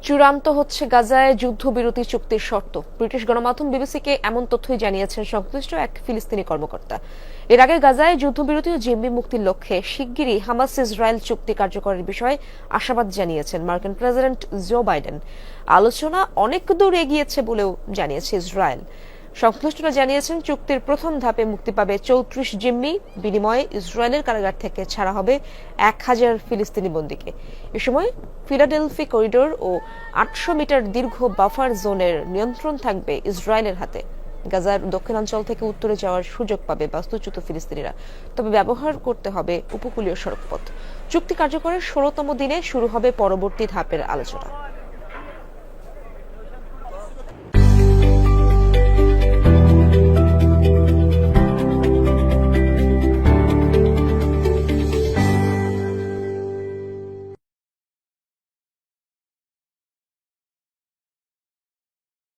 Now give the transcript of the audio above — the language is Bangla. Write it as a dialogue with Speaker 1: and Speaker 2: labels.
Speaker 1: চূড়ান্ত হচ্ছে গাজায় যুদ্ধবিরতি চুক্তির শর্ত। ব্রিটিশ গণমাধ্যম বিবিসিকে এমন তথ্যই জানিয়েছেন সংশ্লিষ্ট এক ফিলিস্তিনি কর্মকর্তা। এর আগে গাজায় যুদ্ধবিরতি ও জিম্মি মুক্তির লক্ষ্যে শিগগিরই হামাস ইসরায়েল চুক্তি কার্যকরের বিষয়ে আশাবাদ জানিয়েছেন মার্কিন প্রেসিডেন্ট জো বাইডেন। আলোচনা অনেক দূর এগিয়েছে বলেও জানিয়েছে ইসরায়েল। সংশ্লিষ্টরা জানিয়েছেন চুক্তির প্রথম ধাপে মুক্তি পাবে ৩৪ জিম্মি, বিনিময়ে ইসরায়েলের কারাগার থেকে ছাড়া হবে ১,০০০ ফিলিস্তিনি বন্দীকে। এ সময় ফিলাডেলফি করিডোর ও ৮০০ মিটার দীর্ঘ বাফার জোনের নিয়ন্ত্রণ থাকবে ইসরায়েলের হাতে। গাজার দক্ষিণাঞ্চল থেকে উত্তরে যাওয়ার সুযোগ পাবে বাস্তুচ্যুত ফিলিস্তিনিরা, তবে ব্যবহার করতে হবে উপকূলীয় সড়কপথ। চুক্তি কার্যকরের ১৬তম দিনে শুরু হবে পরবর্তী ধাপের আলোচনা।